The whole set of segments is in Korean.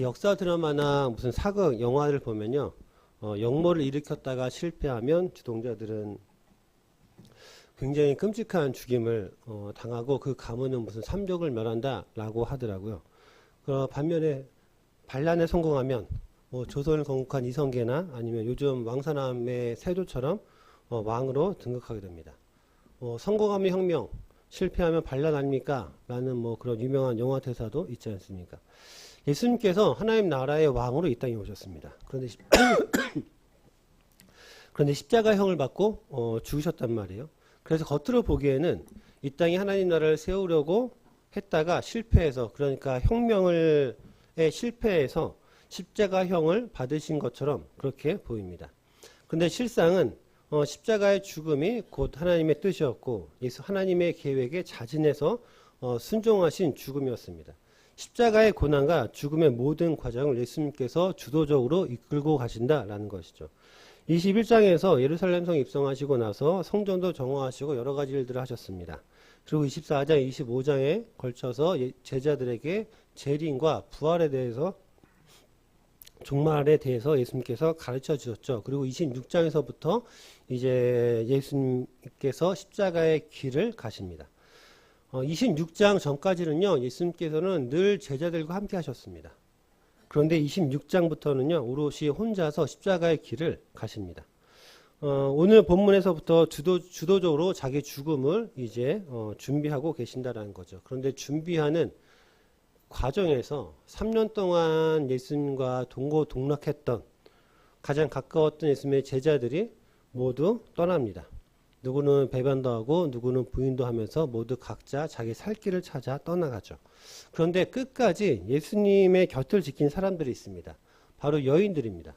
역사 드라마나 무슨 사극 영화를 보면요, 역모를 일으켰다가 실패하면 주동자들은 굉장히 끔찍한 죽임을 당하고 그 가문은 무슨 삼족을 멸한다라고 하더라고요. 반면에 반란에 성공하면 조선을 건국한 이성계나 아니면 요즘 왕사남의 세조처럼 왕으로 등극하게 됩니다. 성공하면 혁명, 실패하면 반란 아닙니까? 라는 그런 유명한 영화 대사도 있지 않습니까? 예수님께서 하나님 나라의 왕으로 이 땅에 오셨습니다. 그런데 십자가형을 받고 죽으셨단 말이에요. 그래서 겉으로 보기에는 이 땅에 하나님 나라를 세우려고 했다가 실패해서, 그러니까 혁명에 실패해서 십자가형을 받으신 것처럼 그렇게 보입니다. 그런데 실상은 십자가의 죽음이 곧 하나님의 뜻이었고 하나님의 계획에 자진해서 순종하신 죽음이었습니다. 십자가의 고난과 죽음의 모든 과정을 예수님께서 주도적으로 이끌고 가신다라는 것이죠. 21장에서 예루살렘 성 입성하시고 나서 성전도 정화하시고 여러 가지 일들을 하셨습니다. 그리고 24장, 25장에 걸쳐서 제자들에게 재림과 부활에 대해서, 종말에 대해서 예수님께서 가르쳐 주셨죠. 그리고 26장에서부터 이제 예수님께서 십자가의 길을 가십니다. 26장 전까지는요, 예수님께서는 늘 제자들과 함께 하셨습니다. 그런데 26장부터는요, 오롯이 혼자서 십자가의 길을 가십니다. 오늘 본문에서부터 주도적으로 자기 죽음을 이제 준비하고 계신다라는 거죠. 그런데 준비하는 과정에서 3년 동안 예수님과 동고동락했던 가장 가까웠던 예수님의 제자들이 모두 떠납니다. 누구는 배반도 하고 누구는 부인도 하면서 모두 각자 자기 살 길을 찾아 떠나가죠. 그런데 끝까지 예수님의 곁을 지킨 사람들이 있습니다. 바로 여인들입니다.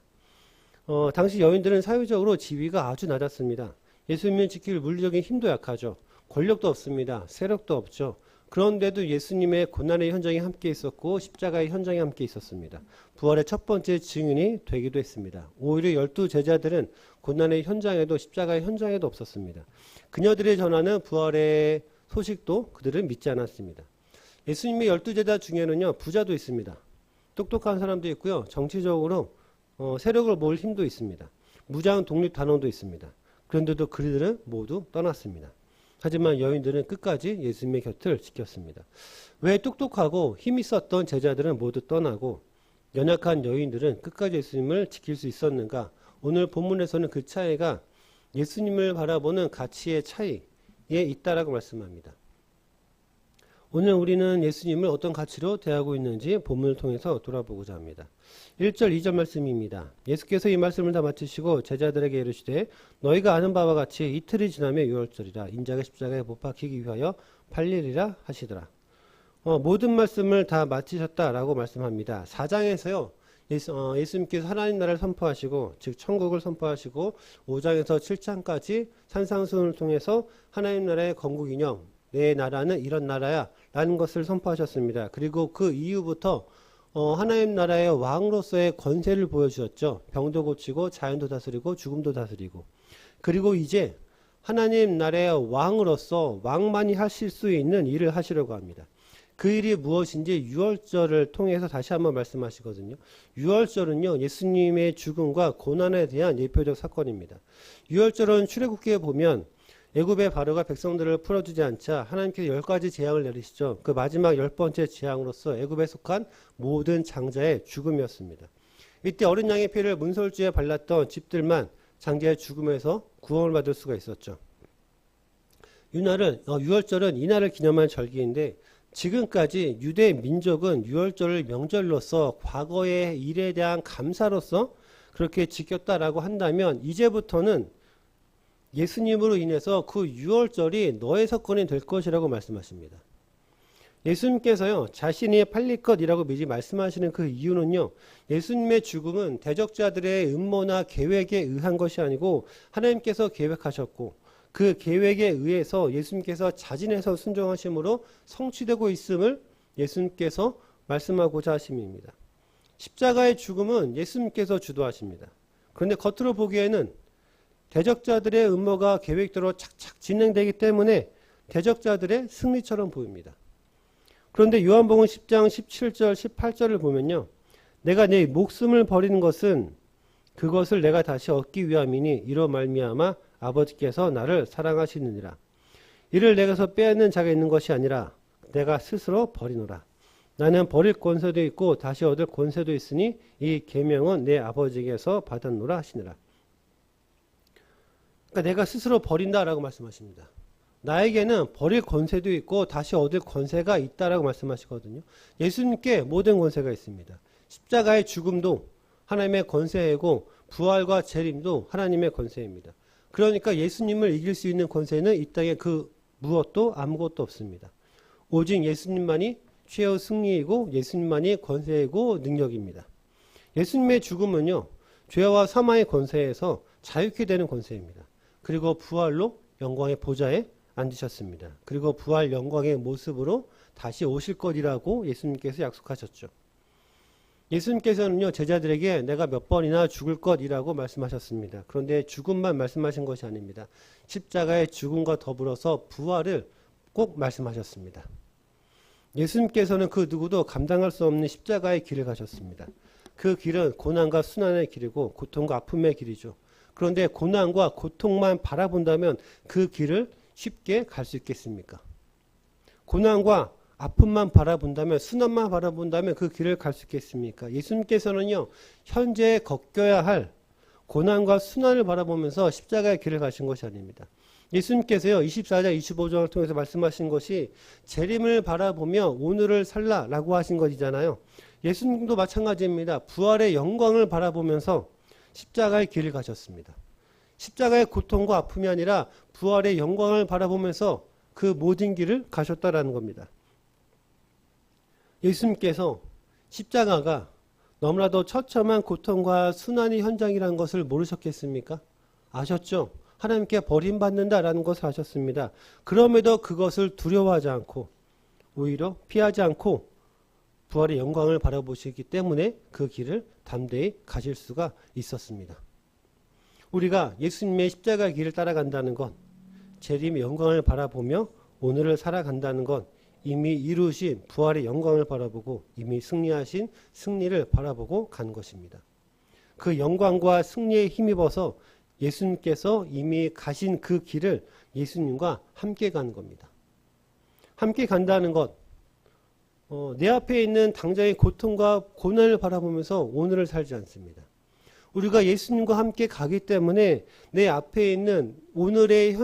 당시 여인들은 사회적으로 지위가 아주 낮았습니다. 예수님을 지킬 물리적인 힘도 약하죠. 권력도 없습니다. 세력도 없죠. 그런데도 예수님의 고난의 현장에 함께 있었고 십자가의 현장에 함께 있었습니다. 부활의 첫 번째 증인이 되기도 했습니다. 오히려 12제자들은 고난의 현장에도 십자가의 현장에도 없었습니다. 그녀들이 전하는 부활의 소식도 그들은 믿지 않았습니다. 예수님의 12제자 중에는요, 부자도 있습니다. 똑똑한 사람도 있고요, 정치적으로 세력을 모을 힘도 있습니다. 무장 독립 단원도 있습니다. 그런데도 그들은 모두 떠났습니다. 하지만 여인들은 끝까지 예수님의 곁을 지켰습니다. 왜 똑똑하고 힘 있었던 제자들은 모두 떠나고 연약한 여인들은 끝까지 예수님을 지킬 수 있었는가? 오늘 본문에서는 그 차이가 예수님을 바라보는 가치의 차이에 있다라고 말씀합니다. 오늘 우리는 예수님을 어떤 가치로 대하고 있는지 본문을 통해서 돌아보고자 합니다. 1절, 2절 말씀입니다. 예수께서 이 말씀을 다 마치시고 제자들에게 이르시되 너희가 아는 바와 같이 이틀이 지나면 유월절이라 인자가 십자가에 못 박히기 위하여 팔리리라 하시더라. 모든 말씀을 다 마치셨다라고 말씀합니다. 4장에서요. 예수님께서 하나님 나라를 선포하시고 즉 천국을 선포하시고 5장에서 7장까지 산상수훈을 통해서 하나님 나라의 건국이념, 내 나라는 이런 나라야 라는 것을 선포하셨습니다. 그리고 그 이후부터 하나님 나라의 왕으로서의 권세를 보여주셨죠. 병도 고치고 자연도 다스리고 죽음도 다스리고. 그리고 이제 하나님 나라의 왕으로서 왕만이 하실 수 있는 일을 하시려고 합니다. 그 일이 무엇인지 유월절을 통해서 다시 한번 말씀하시거든요. 유월절은요, 예수님의 죽음과 고난에 대한 예표적 사건입니다. 유월절은 출애굽기에 보면 애굽의 바로가 백성들을 풀어주지 않자 하나님께서 10가지 재앙을 내리시죠. 그 마지막 10번째 재앙으로서 애굽에 속한 모든 장자의 죽음이었습니다. 이때 어린 양의 피를 문설주에 발랐던 집들만 장자의 죽음에서 구원을 받을 수가 있었죠. 유월절은 이날을 기념한 절기인데 지금까지 유대 민족은 유월절을 명절로서 과거의 일에 대한 감사로서 그렇게 지켰다라고 한다면 이제부터는 예수님으로 인해서 그 유월절이 너의 사건이 될 것이라고 말씀하십니다. 예수님께서요, 자신이 팔릴 것이라고 미리 말씀하시는 그 이유는요, 예수님의 죽음은 대적자들의 음모나 계획에 의한 것이 아니고 하나님께서 계획하셨고 그 계획에 의해서 예수님께서 자진해서 순종하심으로 성취되고 있음을 예수님께서 말씀하고자 하심입니다. 십자가의 죽음은 예수님께서 주도하십니다. 그런데 겉으로 보기에는 대적자들의 음모가 계획대로 착착 진행되기 때문에 대적자들의 승리처럼 보입니다. 그런데 요한복음 10장 17절 18절을 보면요, 내가 내 목숨을 버리는 것은 그것을 내가 다시 얻기 위함이니 이로 말미암아 아버지께서 나를 사랑하시느니라. 이를 내게서 빼앗는 자가 있는 것이 아니라 내가 스스로 버리노라. 나는 버릴 권세도 있고 다시 얻을 권세도 있으니 이 계명은 내 아버지께서 받았노라 하시니라. 그러니까 내가 스스로 버린다라고 말씀하십니다. 나에게는 버릴 권세도 있고 다시 얻을 권세가 있다라고 말씀하시거든요. 예수님께 모든 권세가 있습니다. 십자가의 죽음도 하나님의 권세이고 부활과 재림도 하나님의 권세입니다. 그러니까 예수님을 이길 수 있는 권세는 이 땅에 그 무엇도 아무것도 없습니다. 오직 예수님만이 최후 승리이고 예수님만이 권세이고 능력입니다. 예수님의 죽음은요, 죄와 사망의 권세에서 자유케 되는 권세입니다. 그리고 부활로 영광의 보좌에 앉으셨습니다. 그리고 부활 영광의 모습으로 다시 오실 것이라고 예수님께서 약속하셨죠. 예수님께서는요, 제자들에게 내가 몇 번이나 죽을 것이라고 말씀하셨습니다. 그런데 죽음만 말씀하신 것이 아닙니다. 십자가의 죽음과 더불어서 부활을 꼭 말씀하셨습니다. 예수님께서는 그 누구도 감당할 수 없는 십자가의 길을 가셨습니다. 그 길은 고난과 순환의 길이고 고통과 아픔의 길이죠. 그런데 고난과 고통만 바라본다면 그 길을 쉽게 갈 수 있겠습니까? 고난과 아픔만 바라본다면, 순환만 바라본다면 그 길을 갈 수 있겠습니까? 예수님께서는요, 현재 겪어야 할 고난과 순환을 바라보면서 십자가의 길을 가신 것이 아닙니다. 예수님께서요, 24장 25장을 통해서 말씀하신 것이 재림을 바라보며 오늘을 살라라고 하신 것이잖아요. 예수님도 마찬가지입니다. 부활의 영광을 바라보면서 십자가의 길을 가셨습니다. 십자가의 고통과 아픔이 아니라 부활의 영광을 바라보면서 그 모든 길을 가셨다라는 겁니다. 예수님께서 십자가가 너무나도 처참한 고통과 순환의 현장이라는 것을 모르셨겠습니까? 아셨죠? 하나님께 버림받는다라는 것을 아셨습니다. 그럼에도 그것을 두려워하지 않고 오히려 피하지 않고 부활의 영광을 바라보시기 때문에 그 길을 담대히 가실 수가 있었습니다. 우리가 예수님의 십자가의 길을 따라간다는 것, 재림의 영광을 바라보며 오늘을 살아간다는 것, 이미 이루신 부활의 영광을 바라보고 이미 승리하신 승리를 바라보고 간 것입니다. 그 영광과 승리에 힘입어서 예수님께서 이미 가신 그 길을 예수님과 함께 가는 겁니다. 함께 간다는 것, 내 앞에 있는 당장의 고통과 고난을 바라보면서 오늘을 살지 않습니다. 우리가 예수님과 함께 가기 때문에 내 앞에 있는 오늘의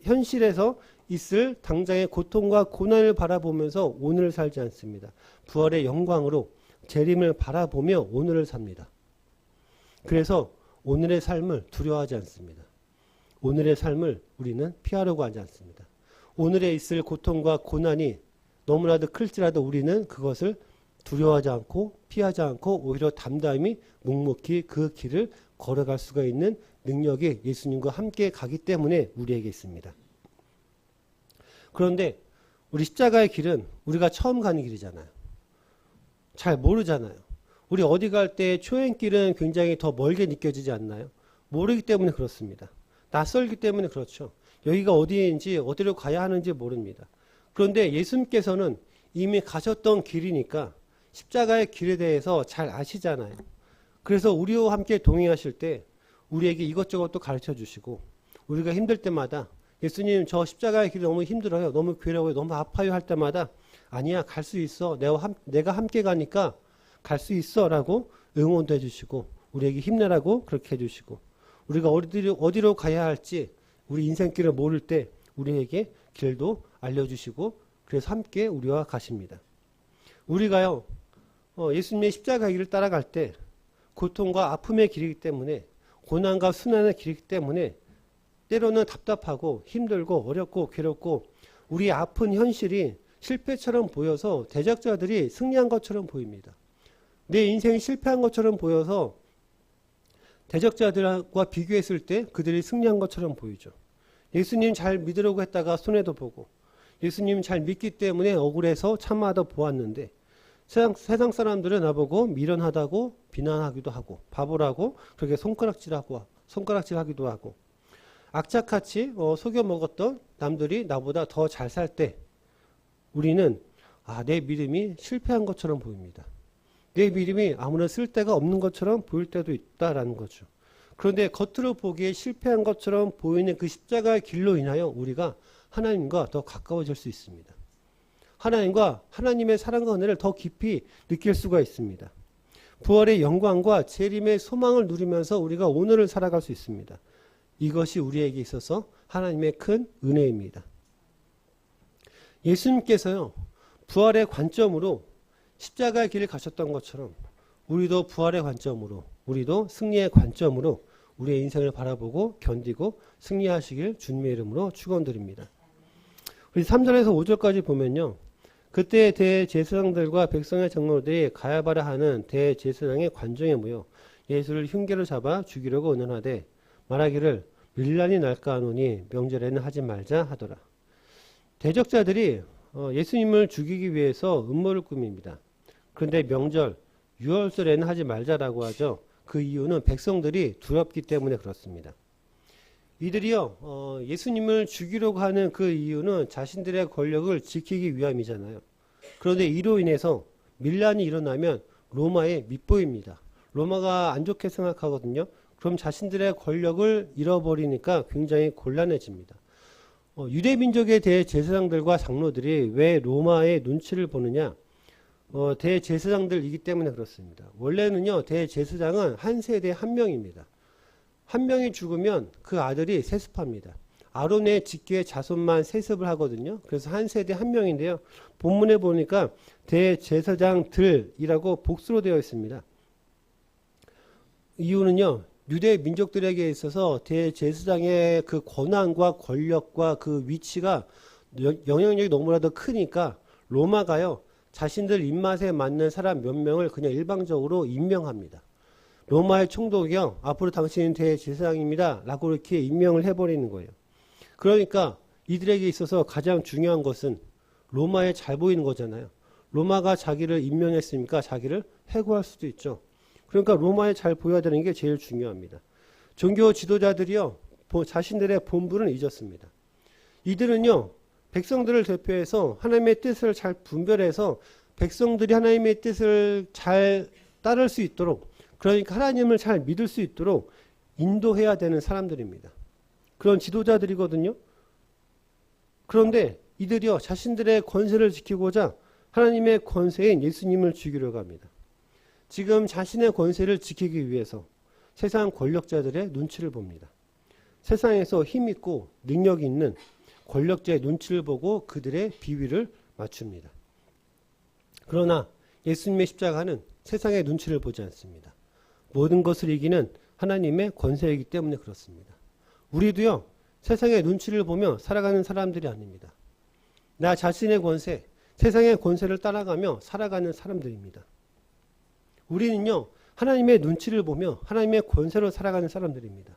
현실에서 있을 당장의 고통과 고난을 바라보면서 오늘을 살지 않습니다. 부활의 영광으로 재림을 바라보며 오늘을 삽니다. 그래서 오늘의 삶을 두려워하지 않습니다. 오늘의 삶을 우리는 피하려고 하지 않습니다. 오늘에 있을 고통과 고난이 너무나도 클지라도 우리는 그것을 두려워하지 않고 피하지 않고 오히려 담담히 묵묵히 그 길을 걸어갈 수가 있는 능력이 예수님과 함께 가기 때문에 우리에게 있습니다. 그런데 우리 십자가의 길은 우리가 처음 가는 길이잖아요. 잘 모르잖아요. 우리 어디 갈 때 초행길은 굉장히 더 멀게 느껴지지 않나요? 모르기 때문에 그렇습니다. 낯설기 때문에 그렇죠. 여기가 어디인지 어디로 가야 하는지 모릅니다. 그런데 예수님께서는 이미 가셨던 길이니까 십자가의 길에 대해서 잘 아시잖아요. 그래서 우리와 함께 동행하실 때 우리에게 이것저것 또 가르쳐 주시고 우리가 힘들 때마다 예수님 저 십자가의 길이 너무 힘들어요. 너무 괴로워요. 너무 아파요 할 때마다 아니야 갈 수 있어. 내가 함께 가니까 갈 수 있어 라고 응원도 해주시고 우리에게 힘내라고 그렇게 해주시고 우리가 어디로 가야 할지 우리 인생길을 모를 때 우리에게 길도 알려주시고 그래서 함께 우리와 가십니다. 우리가요 예수님의 십자가 길을 따라갈 때 고통과 아픔의 길이기 때문에 고난과 순환의 길이기 때문에 때로는 답답하고 힘들고 어렵고 괴롭고 우리의 아픈 현실이 실패처럼 보여서 대적자들이 승리한 것처럼 보입니다. 내 인생이 실패한 것처럼 보여서 대적자들과 비교했을 때 그들이 승리한 것처럼 보이죠. 예수님 잘 믿으려고 했다가 손해도 보고 예수님 잘 믿기 때문에 억울해서 참아도 보았는데 세상 사람들은 나보고 미련하다고 비난하기도 하고 바보라고 그렇게 손가락질하기도 하고 악착같이 속여 먹었던 남들이 나보다 더 잘 살 때 우리는 내 믿음이 실패한 것처럼 보입니다. 내 믿음이 아무런 쓸데가 없는 것처럼 보일 때도 있다라는 거죠. 그런데 겉으로 보기에 실패한 것처럼 보이는 그 십자가의 길로 인하여 우리가 하나님과 더 가까워질 수 있습니다. 하나님과 하나님의 사랑과 은혜를 더 깊이 느낄 수가 있습니다. 부활의 영광과 재림의 소망을 누리면서 우리가 오늘을 살아갈 수 있습니다. 이것이 우리에게 있어서 하나님의 큰 은혜입니다. 예수님께서요, 부활의 관점으로 십자가의 길을 가셨던 것처럼 우리도 부활의 관점으로, 우리도 승리의 관점으로 우리의 인생을 바라보고 견디고 승리하시길 주님의 이름으로 축원드립니다. 우리 3절에서 5절까지 보면요. 그때 대제사장들과 백성의 장로들이 가야바라 하는 대제사장의 관정에 모여 예수를 흉계로 잡아 죽이려고 의논하되 말하기를 밀란이 날까 하노니 명절에는 하지 말자 하더라. 대적자들이 예수님을 죽이기 위해서 음모를 꾸밉니다. 그런데 명절 유월절에는 하지 말자라고 하죠. 그 이유는 백성들이 두렵기 때문에 그렇습니다. 이들이요, 예수님을 죽이려고 하는 그 이유는 자신들의 권력을 지키기 위함이잖아요. 그런데 이로 인해서 밀란이 일어나면 로마에 밉보입니다. 로마가 안 좋게 생각하거든요. 그럼 자신들의 권력을 잃어버리니까 굉장히 곤란해집니다. 유대민족에 대해 제사장들과 장로들이 왜 로마의 눈치를 보느냐? 대제사장들이기 때문에 그렇습니다. 원래는요, 대제사장은 한 세대에 한 명입니다. 한 명이 죽으면 그 아들이 세습합니다. 아론의 직계의 자손만 세습을 하거든요. 그래서 한 세대 한 명인데요. 본문에 보니까 대제사장들이라고 복수로 되어 있습니다. 이유는요, 유대 민족들에게 있어서 대제사장의 그 권한과 권력과 그 위치가 영향력이 너무나도 크니까 로마가요, 자신들 입맛에 맞는 사람 몇 명을 그냥 일방적으로 임명합니다. 로마의 총독이요, 앞으로 당신은 대제사장입니다 라고 이렇게 임명을 해버리는 거예요. 그러니까 이들에게 있어서 가장 중요한 것은 로마에 잘 보이는 거잖아요. 로마가 자기를 임명했으니까 자기를 해고할 수도 있죠. 그러니까 로마에 잘 보여야 되는 게 제일 중요합니다. 종교 지도자들이요, 자신들의 본분을 잊었습니다. 이들은요, 백성들을 대표해서 하나님의 뜻을 잘 분별해서 백성들이 하나님의 뜻을 잘 따를 수 있도록, 그러니까 하나님을 잘 믿을 수 있도록 인도해야 되는 사람들입니다. 그런 지도자들이거든요. 그런데 이들이요, 자신들의 권세를 지키고자 하나님의 권세인 예수님을 죽이려고 합니다. 지금 자신의 권세를 지키기 위해서 세상 권력자들의 눈치를 봅니다. 세상에서 힘 있고 능력 있는 권력자의 눈치를 보고 그들의 비위를 맞춥니다. 그러나 예수님의 십자가는 세상의 눈치를 보지 않습니다. 모든 것을 이기는 하나님의 권세이기 때문에 그렇습니다. 우리도요, 세상의 눈치를 보며 살아가는 사람들이 아닙니다. 나 자신의 권세, 세상의 권세를 따라가며 살아가는 사람들입니다. 우리는요, 하나님의 눈치를 보며 하나님의 권세로 살아가는 사람들입니다.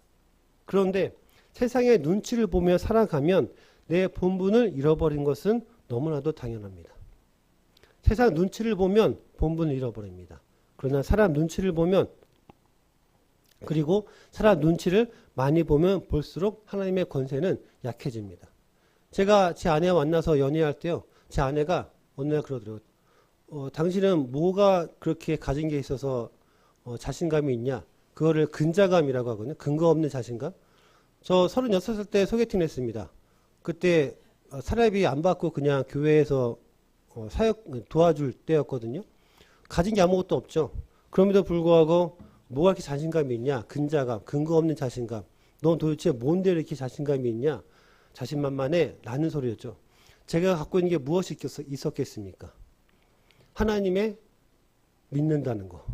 그런데 세상의 눈치를 보며 살아가면 내 본분을 잃어버린 것은 너무나도 당연합니다. 세상 눈치를 보면 본분을 잃어버립니다. 그러나 사람 눈치를 보면, 그리고 사람 눈치를 많이 보면 볼수록 하나님의 권세는 약해집니다. 제가 제 아내와 만나서 연애할 때요, 제 아내가 어느 날 그러더라고요. 당신은 뭐가 그렇게 가진 게 있어서 자신감이 있냐? 그거를 근자감이라고 하거든요. 근거 없는 자신감. 저 36살 때 소개팅을 했습니다. 그때 사례비 안 받고 그냥 교회에서 사역 도와줄 때였거든요. 가진 게 아무것도 없죠. 그럼에도 불구하고 뭐가 이렇게 자신감이 있냐? 근자감, 근거 없는 자신감. 넌 도대체 뭔데 이렇게 자신감이 있냐? 자신만만해 라는 소리였죠. 제가 갖고 있는 게 무엇이 있었겠습니까? 하나님의 믿는다는 거.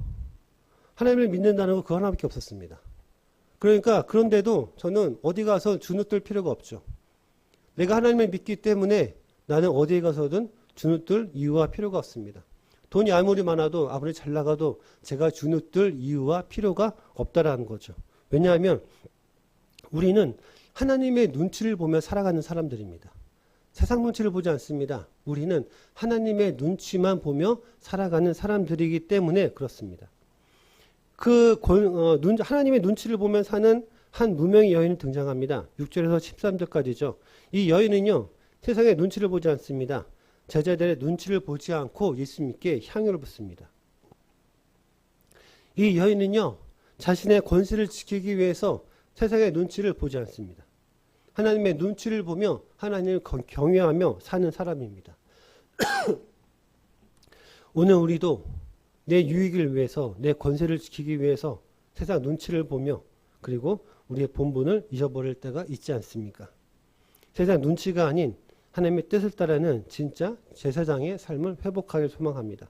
하나님을 믿는다는 거 그거 하나밖에 없었습니다. 그러니까 그런데도 저는 어디 가서 주눅들 필요가 없죠. 내가 하나님을 믿기 때문에 나는 어디에 가서든 주눅들 이유와 필요가 없습니다. 돈이 아무리 많아도 아무리 잘 나가도 제가 주눅들 이유와 필요가 없다라는 거죠. 왜냐하면 우리는 하나님의 눈치를 보며 살아가는 사람들입니다. 세상 눈치를 보지 않습니다. 우리는 하나님의 눈치만 보며 살아가는 사람들이기 때문에 그렇습니다. 하나님의 눈치를 보며 사는 한 무명의 여인이 등장합니다. 6절에서 13절까지죠. 이 여인은요, 세상의 눈치를 보지 않습니다. 제자들의 눈치를 보지 않고 예수님께 향유를 붓습니다. 이 여인은요, 자신의 권세를 지키기 위해서 세상의 눈치를 보지 않습니다. 하나님의 눈치를 보며 하나님을 경외하며 사는 사람입니다. 오늘 우리도 내 유익을 위해서, 내 권세를 지키기 위해서 세상 눈치를 보며 그리고 우리의 본분을 잊어버릴 때가 있지 않습니까? 세상 눈치가 아닌 하나님의 뜻을 따르는 진짜 제사장의 삶을 회복하길 소망합니다.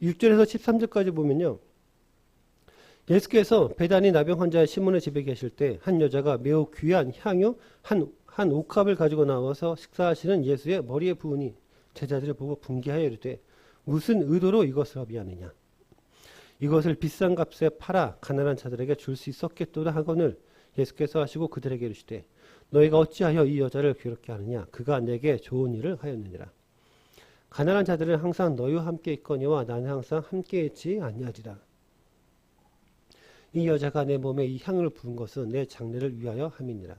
6절에서 13절까지 보면요. 예수께서 베다니 나병 환자의 시몬의 집에 계실 때 한 여자가 매우 귀한 향유 한 옥합을 가지고 나와서 식사하시는 예수의 머리에 부으니 제자들을 보고 분개하여 이르되 무슨 의도로 이것을 허비하느냐. 이것을 비싼 값에 팔아 가난한 자들에게 줄 수 있었겠도다 하거늘 예수께서 하시고 그들에게 이르시되 너희가 어찌하여 이 여자를 괴롭게 하느냐. 그가 내게 좋은 일을 하였느니라. 가난한 자들은 항상 너희와 함께 있거니와 나는 항상 함께 있지 아니하리라. 이 여자가 내 몸에 이 향을 부은 것은 내 장례를 위하여 함이니라.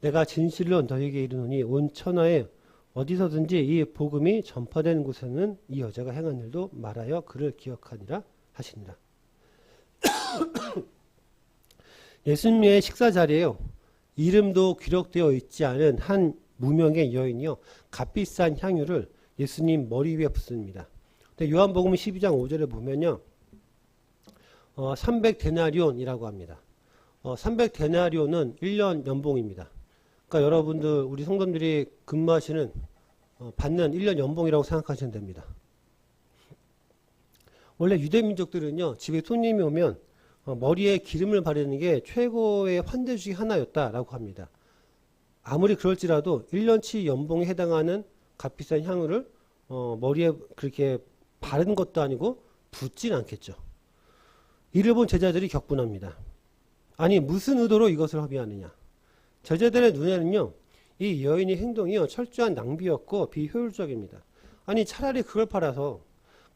내가 진실로 너희에게 이르노니 온 천하에 어디서든지 이 복음이 전파된 곳에는 이 여자가 행한 일도 말하여 그를 기억하니라 하시니라. 예수님의 식사 자리에요. 이름도 기록되어 있지 않은 한 무명의 여인이요. 값비싼 향유를 예수님 머리 위에 붓습니다. 근데 요한복음 12장 5절에 보면요. 300데나리온이라고 합니다. 300데나리온은 1년 연봉입니다. 그러니까 여러분들 우리 성도들이 근무하시는 받는 1년 연봉이라고 생각하시면 됩니다. 원래 유대민족들은요. 집에 손님이 오면 머리에 기름을 바르는 게 최고의 환대 중에 하나였다라고 합니다. 아무리 그럴지라도 1년치 연봉에 해당하는 값비싼 향유를 머리에 그렇게 바른 것도 아니고 붓진 않겠죠. 이를 본 제자들이 격분합니다. 아니 무슨 의도로 이것을 허비하느냐. 제자들의 눈에는요. 이 여인의 행동이요. 철저한 낭비였고 비효율적입니다. 아니 차라리 그걸 팔아서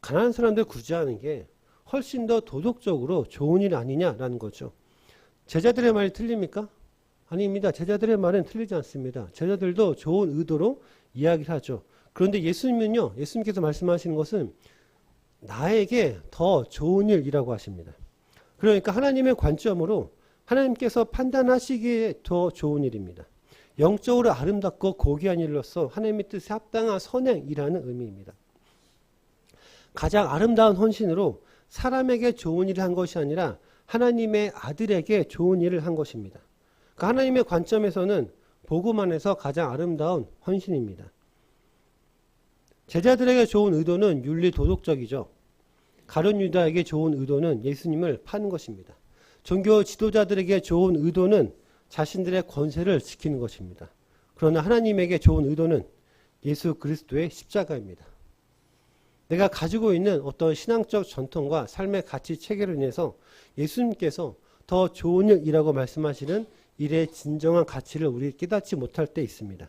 가난한 사람들 구제하는 게 훨씬 더 도덕적으로 좋은 일 아니냐라는 거죠. 제자들의 말이 틀립니까? 아닙니다. 제자들의 말은 틀리지 않습니다. 제자들도 좋은 의도로 이야기를 하죠. 그런데 예수님은요. 예수님께서 말씀하시는 것은 나에게 더 좋은 일이라고 하십니다. 그러니까 하나님의 관점으로 하나님께서 판단하시기에 더 좋은 일입니다. 영적으로 아름답고 고귀한 일로서 하나님의 뜻에 합당한 선행이라는 의미입니다. 가장 아름다운 헌신으로 사람에게 좋은 일을 한 것이 아니라 하나님의 아들에게 좋은 일을 한 것입니다. 그러니까 하나님의 관점에서는 복음 안에서 가장 아름다운 헌신입니다. 제자들에게 좋은 의도는 윤리 도덕적이죠. 가룟 유다에게 좋은 의도는 예수님을 파는 것입니다. 종교 지도자들에게 좋은 의도는 자신들의 권세를 지키는 것입니다. 그러나 하나님에게 좋은 의도는 예수 그리스도의 십자가입니다. 내가 가지고 있는 어떤 신앙적 전통과 삶의 가치 체계로 인해서 예수님께서 더 좋은 일이라고 말씀하시는 일의 진정한 가치를 우리 깨닫지 못할 때 있습니다.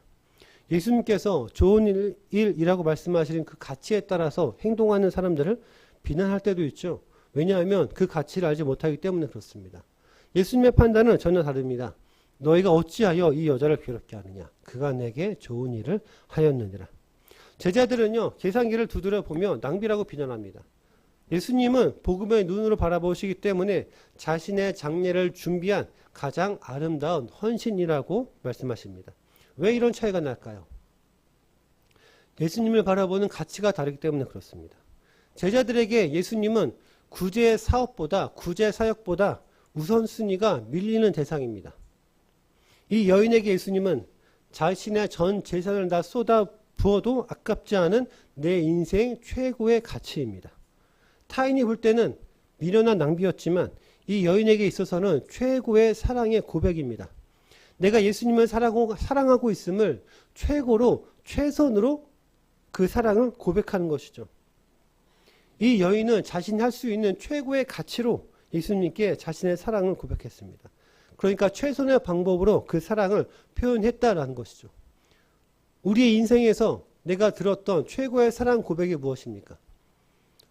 예수님께서 좋은 일이라고 말씀하시는 그 가치에 따라서 행동하는 사람들을 비난할 때도 있죠. 왜냐하면 그 가치를 알지 못하기 때문에 그렇습니다. 예수님의 판단은 전혀 다릅니다. 너희가 어찌하여 이 여자를 괴롭게 하느냐. 그가 내게 좋은 일을 하였느니라. 제자들은요. 계산기를 두드려 보며 낭비라고 비난합니다. 예수님은 복음의 눈으로 바라보시기 때문에 자신의 장례를 준비한 가장 아름다운 헌신이라고 말씀하십니다. 왜 이런 차이가 날까요? 예수님을 바라보는 가치가 다르기 때문에 그렇습니다. 제자들에게 예수님은 구제 사업보다 구제 사역보다 우선순위가 밀리는 대상입니다. 이 여인에게 예수님은 자신의 전 재산을 다 쏟아 부어도 아깝지 않은 내 인생 최고의 가치입니다. 타인이 볼 때는 미련한 낭비였지만 이 여인에게 있어서는 최고의 사랑의 고백입니다. 내가 예수님을 사랑하고 있음을 최고로 최선으로 그 사랑을 고백하는 것이죠. 이 여인은 자신이 할 수 있는 최고의 가치로 예수님께 자신의 사랑을 고백했습니다. 그러니까 최선의 방법으로 그 사랑을 표현했다라는 것이죠. 우리의 인생에서 내가 들었던 최고의 사랑 고백이 무엇입니까?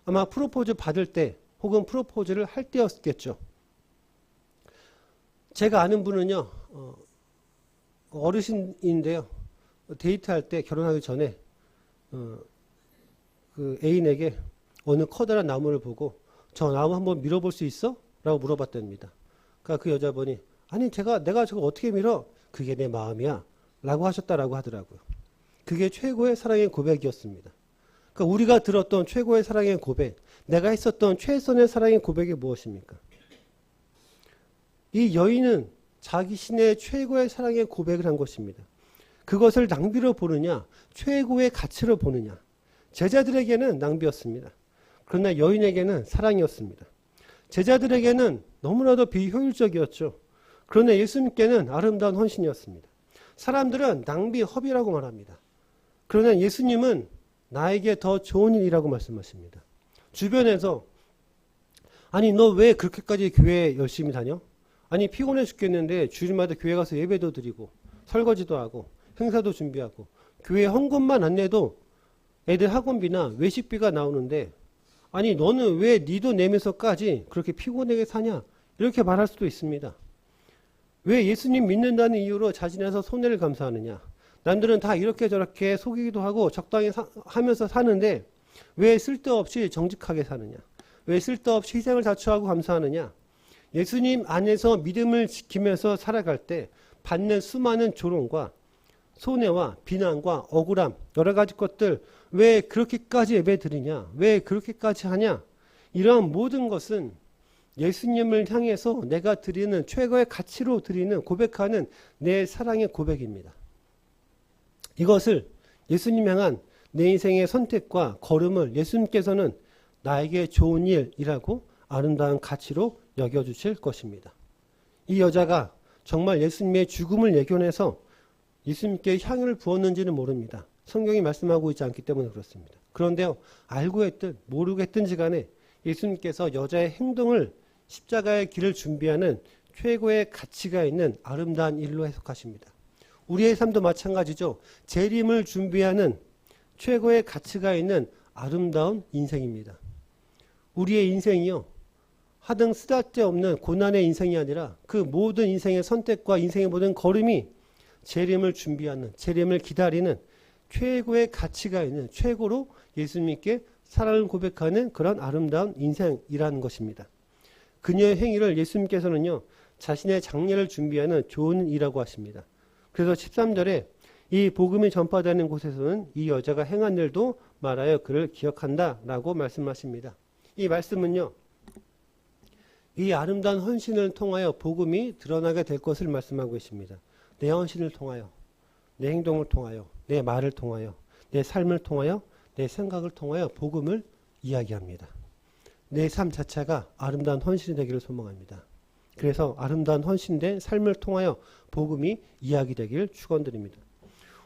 아마 프로포즈 받을 때 혹은 프로포즈를 할 때였겠죠. 제가 아는 분은요. 어르신인데요. 데이트할 때 결혼하기 전에 그 애인에게 어느 커다란 나무를 보고 저 나무 한번 밀어볼 수 있어? 라고 물어봤답니다. 그러니까 그 여자분이 아니 내가 저거 어떻게 밀어? 그게 내 마음이야 라고 하셨다라고 하더라고요. 그게 최고의 사랑의 고백이었습니다. 그러니까 우리가 들었던 최고의 사랑의 고백, 내가 했었던 최선의 사랑의 고백이 무엇입니까? 이 여인은 자기 신의 최고의 사랑의 고백을 한 것입니다. 그것을 낭비로 보느냐, 최고의 가치로 보느냐. 제자들에게는 낭비였습니다. 그러나 여인에게는 사랑이었습니다. 제자들에게는 너무나도 비효율적이었죠. 그러나 예수님께는 아름다운 헌신이었습니다. 사람들은 낭비, 허비라고 말합니다. 그러나 예수님은 나에게 더 좋은 일이라고 말씀하십니다. 주변에서 아니 너 왜 그렇게까지 교회 열심히 다녀? 아니 피곤해 죽겠는데 주일마다 교회 가서 예배도 드리고 설거지도 하고 행사도 준비하고 교회 헌금만 안 내도 애들 학원비나 외식비가 나오는데 아니 너는 왜 네 돈 내면서까지 그렇게 피곤하게 사냐? 이렇게 말할 수도 있습니다. 왜 예수님 믿는다는 이유로 자진해서 손해를 감수하느냐? 남들은 다 이렇게 저렇게 속이기도 하고 적당히 하면서 사는데 왜 쓸데없이 정직하게 사느냐? 왜 쓸데없이 희생을 자초하고 감사하느냐? 예수님 안에서 믿음을 지키면서 살아갈 때 받는 수많은 조롱과 손해와 비난과 억울함 여러 가지 것들 왜 그렇게까지 예배 드리냐? 왜 그렇게까지 하냐? 이러한 모든 것은 예수님을 향해서 내가 드리는 최고의 가치로 드리는 고백하는 내 사랑의 고백입니다. 이것을 예수님 향한 내 인생의 선택과 걸음을 예수님께서는 나에게 좋은 일이라고 아름다운 가치로 여겨주실 것입니다. 이 여자가 정말 예수님의 죽음을 예견해서 예수님께 향유를 부었는지는 모릅니다. 성경이 말씀하고 있지 않기 때문에 그렇습니다. 그런데요, 알고 했든 모르겠든지 간에 예수님께서 여자의 행동을 십자가의 길을 준비하는 최고의 가치가 있는 아름다운 일로 해석하십니다. 우리의 삶도 마찬가지죠. 재림을 준비하는 최고의 가치가 있는 아름다운 인생입니다. 우리의 인생이요. 하등 쓰잘데없는 고난의 인생이 아니라 그 모든 인생의 선택과 인생의 모든 걸음이 재림을 준비하는, 재림을 기다리는 최고의 가치가 있는, 최고로 예수님께 사랑을 고백하는 그런 아름다운 인생이라는 것입니다. 그녀의 행위를 예수님께서는요, 자신의 장례를 준비하는 좋은 일이라고 하십니다. 그래서 13절에 이 복음이 전파되는 곳에서는 이 여자가 행한 일도 말하여 그를 기억한다 라고 말씀하십니다. 이 말씀은요, 이 아름다운 헌신을 통하여 복음이 드러나게 될 것을 말씀하고 계십니다. 내 헌신을 통하여, 내 행동을 통하여, 내 말을 통하여, 내 삶을 통하여, 내 생각을 통하여 복음을 이야기합니다. 내 삶 자체가 아름다운 헌신이 되기를 소망합니다. 그래서 아름다운 헌신된 삶을 통하여 복음이 이야기되기를 축원드립니다.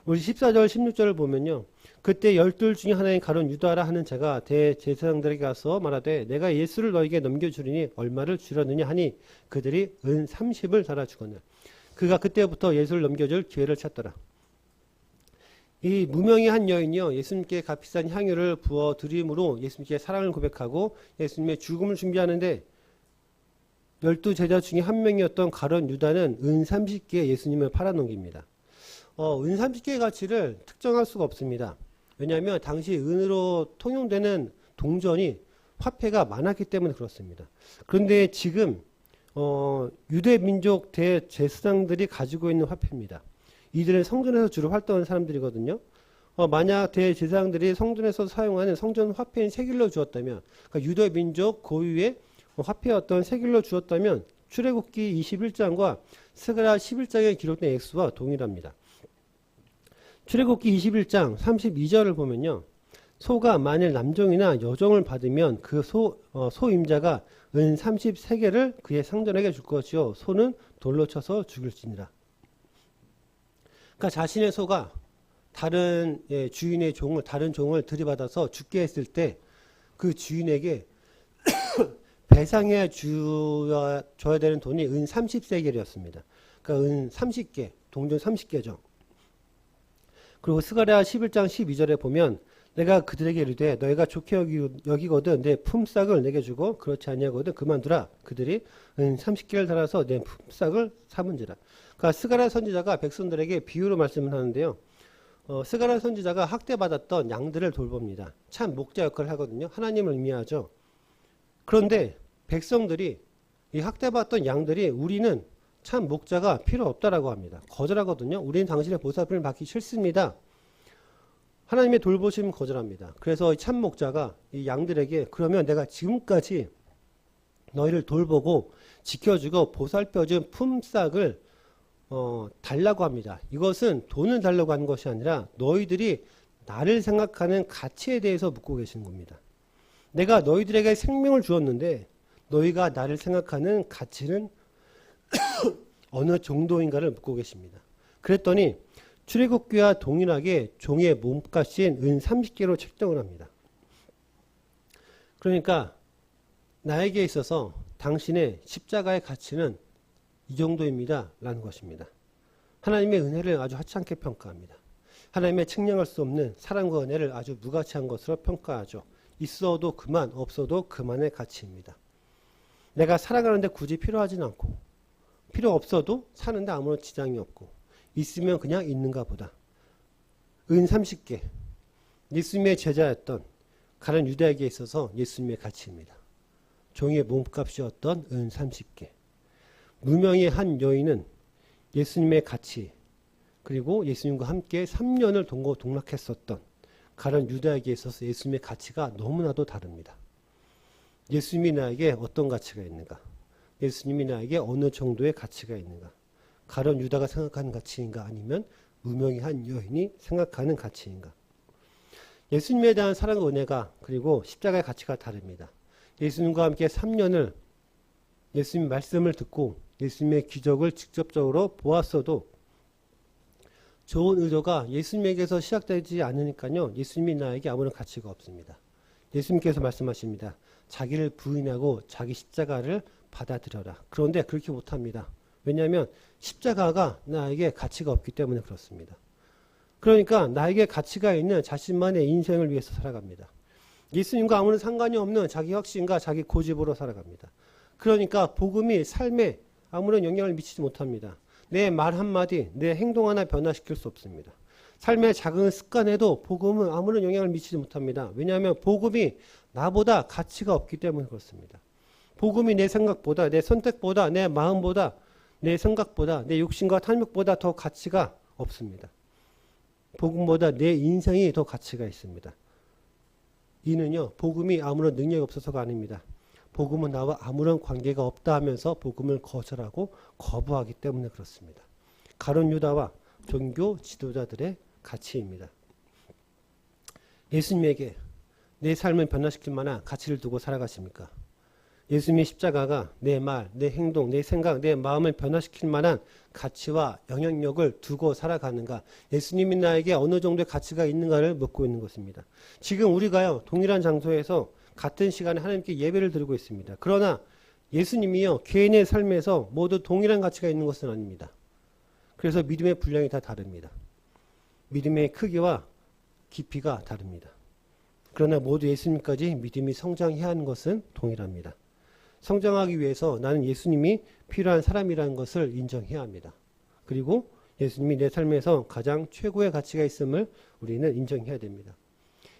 우리 14절 16절을 보면요. 그때 12 중에 하나인 가룟 유다라 하는 자가 대제사장들에게 가서 말하되 내가 예수를 너에게 넘겨주리니 얼마를 주려느냐 하니 그들이 은 30을 달아주거늘. 그가 그때부터 예수를 넘겨줄 기회를 찾더라. 이 무명의 한 여인이요, 예수님께 값비싼 향유를 부어 드림으로 예수님께 사랑을 고백하고 예수님의 죽음을 준비하는데 12제자 중에 한 명이었던 가룟 유다는 은 30개에 예수님을 팔아넘깁니다. 은 30개의 가치를 특정할 수가 없습니다. 왜냐하면 당시 은으로 통용되는 동전이 화폐가 많았기 때문에 그렇습니다. 그런데 지금 유대 민족 대제사장들이 가지고 있는 화폐입니다. 이들은 성전에서 주로 활동하는 사람들이거든요. 만약 대제사장들이 성전에서 사용하는 성전 화폐인 세길로 주었다면, 그러니까 유대 민족 고유의 화폐였던 세길로 주었다면 출애굽기 21장과 스가랴 11장에 기록된 액수와 동일합니다. 출애굽기 21장 32절을 보면요. 소가 만일 남종이나 여종을 받으면 그 소임자가 은 33개를 그의 상전에게 줄 것이요 소는 돌로 쳐서 죽일지니라. 그러니까 자신의 소가 다른 주인의 종을 다른 종을 들이받아서 죽게 했을 때 그 주인에게 배상해 줘야 되는 돈이 은 30세겔이었습니다. 그러니까 은 30개, 동전 30개죠. 그리고 스가랴 11장 12절에 보면 내가 그들에게 이르되 너희가 좋게 여기거든 내 품삯을 내게 주고 그렇지 아니하거든 그만두라. 그들이 은 30개를 달아서 내 품삯을 삼은지라. 그러니까 스가랴 선지자가 백성들에게 비유로 말씀을 하는데요. 스가랴 선지자가 학대받았던 양들을 돌봅니다. 참 목자 역할을 하거든요. 하나님을 의미하죠. 그런데 백성들이 이 학대받던 양들이 우리는 참 목자가 필요 없다라고 합니다. 거절하거든요. 우리는 당신의 보살핌을 받기 싫습니다. 하나님의 돌보심 거절합니다. 그래서 참 목자가 이 양들에게 그러면 내가 지금까지 너희를 돌보고 지켜주고 보살펴준 품삯을 달라고 합니다. 이것은 돈을 달라고 하는 것이 아니라 너희들이 나를 생각하는 가치에 대해서 묻고 계시는 겁니다. 내가 너희들에게 생명을 주었는데 너희가 나를 생각하는 가치는 어느 정도인가를 묻고 계십니다. 그랬더니 출애굽기와 동일하게 종의 몸값인 은 30개로 책정을 합니다. 그러니까 나에게 있어서 당신의 십자가의 가치는 이 정도입니다 라는 것입니다. 하나님의 은혜를 아주 하찮게 평가합니다. 하나님의 측량할 수 없는 사랑과 은혜를 아주 무가치한 것으로 평가하죠. 있어도 그만, 없어도 그만의 가치입니다. 내가 살아가는데 굳이 필요하진 않고 필요 없어도 사는데 아무런 지장이 없고 있으면 그냥 있는가 보다. 은 30개. 예수님의 제자였던 가룟 유다에게 있어서 예수님의 가치입니다. 종의 몸값이었던 은 30개. 무명의 한 여인은 예수님의 가치, 그리고 예수님과 함께 3년을 동고동락했었던 가룟 유다에게 있어서 예수님의 가치가 너무나도 다릅니다. 예수님이 나에게 어떤 가치가 있는가? 예수님이 나에게 어느 정도의 가치가 있는가? 가룟 유다가 생각하는 가치인가? 아니면 무명의 한 여인이 생각하는 가치인가? 예수님에 대한 사랑과 은혜가 그리고 십자가의 가치가 다릅니다. 예수님과 함께 3년을 예수님 말씀을 듣고 예수님의 기적을 직접적으로 보았어도 좋은 의도가 예수님에게서 시작되지 않으니까요. 예수님이 나에게 아무런 가치가 없습니다. 예수님께서 말씀하십니다. 자기를 부인하고 자기 십자가를 받아들여라. 그런데 그렇게 못합니다. 왜냐하면 십자가가 나에게 가치가 없기 때문에 그렇습니다. 그러니까 나에게 가치가 있는 자신만의 인생을 위해서 살아갑니다. 예수님과 아무런 상관이 없는 자기 확신과 자기 고집으로 살아갑니다. 그러니까 복음이 삶에 아무런 영향을 미치지 못합니다. 내 말 한마디, 내 행동 하나 변화시킬 수 없습니다. 삶의 작은 습관에도 복음은 아무런 영향을 미치지 못합니다. 왜냐하면 복음이 나보다 가치가 없기 때문에 그렇습니다. 복음이 내 생각보다, 내 선택보다, 내 마음보다, 내 생각보다, 내 욕심과 탐욕보다 더 가치가 없습니다. 복음보다 내 인생이 더 가치가 있습니다. 이는요, 복음이 아무런 능력이 없어서가 아닙니다. 복음은 나와 아무런 관계가 없다 하면서 복음을 거절하고 거부하기 때문에 그렇습니다. 가룟 유다와 종교 지도자들의 가치입니다. 예수님에게 내 삶을 변화시킬 만한 가치를 두고 살아가십니까? 예수님의 십자가가 내 말, 내 행동, 내 생각, 내 마음을 변화시킬 만한 가치와 영향력을 두고 살아가는가? 예수님이 나에게 어느 정도의 가치가 있는가를 묻고 있는 것입니다. 지금 우리가요, 동일한 장소에서 같은 시간에 하나님께 예배를 드리고 있습니다. 그러나 예수님이요, 개인의 삶에서 모두 동일한 가치가 있는 것은 아닙니다. 그래서 믿음의 분량이 다 다릅니다. 믿음의 크기와 깊이가 다릅니다. 그러나 모두 예수님까지 믿음이 성장해야 하는 것은 동일합니다. 성장하기 위해서 나는 예수님이 필요한 사람이라는 것을 인정해야 합니다. 그리고 예수님이 내 삶에서 가장 최고의 가치가 있음을 우리는 인정해야 됩니다.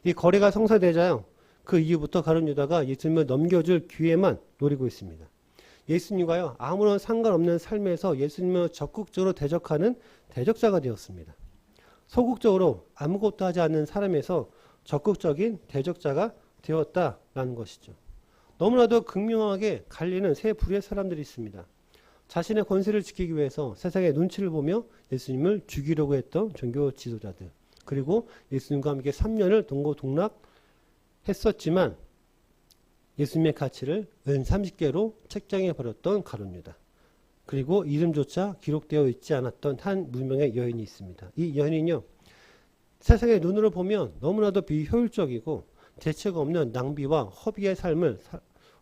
이 거래가 성사되자요, 그 이후부터 가룟 유다가 예수님을 넘겨줄 기회만 노리고 있습니다. 예수님과요, 아무런 상관없는 삶에서 예수님을 적극적으로 대적하는 대적자가 되었습니다. 소극적으로 아무것도 하지 않는 사람에서 적극적인 대적자가 되었다라는 것이죠. 너무나도 극명하게 갈리는 세 부류의 사람들이 있습니다. 자신의 권세를 지키기 위해서 세상의 눈치를 보며 예수님을 죽이려고 했던 종교 지도자들, 그리고 예수님과 함께 3년을 동고동락했었지만 예수님의 가치를 은 30개로 책정해 버렸던 가룟 유다, 그리고 이름조차 기록되어 있지 않았던 한 무명의 여인이 있습니다. 이 여인은요, 세상의 눈으로 보면 너무나도 비효율적이고 대책 없는 낭비와 허비의 삶을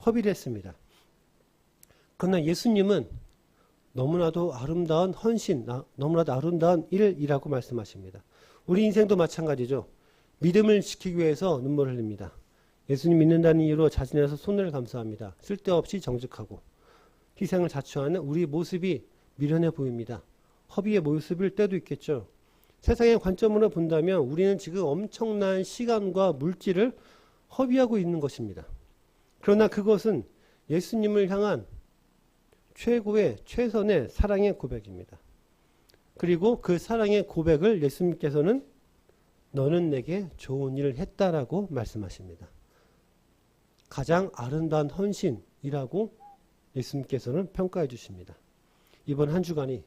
허비를 했습니다. 그러나 예수님은 너무나도 아름다운 헌신, 너무나도 아름다운 일이라고 말씀하십니다. 우리 인생도 마찬가지죠. 믿음을 지키기 위해서 눈물을 흘립니다. 예수님 믿는다는 이유로 자신에서 손해를 감수합니다. 쓸데없이 정직하고 희생을 자처하는 우리 모습이 미련해 보입니다. 허비의 모습일 때도 있겠죠. 세상의 관점으로 본다면 우리는 지금 엄청난 시간과 물질을 허비하고 있는 것입니다. 그러나 그것은 예수님을 향한 최고의 최선의 사랑의 고백입니다. 그리고 그 사랑의 고백을 예수님께서는 너는 내게 좋은 일을 했다라고 말씀하십니다. 가장 아름다운 헌신이라고 예수님께서는 평가해 주십니다. 이번 한 주간이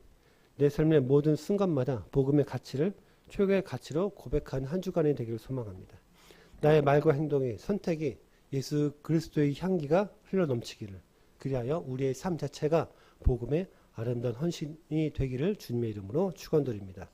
내 삶의 모든 순간마다 복음의 가치를 최고의 가치로 고백하는 한 주간이 되기를 소망합니다. 나의 말과 행동의 선택이 예수 그리스도의 향기가 흘러넘치기를, 그리하여 우리의 삶 자체가 복음의 아름다운 헌신이 되기를 주님의 이름으로 축원드립니다.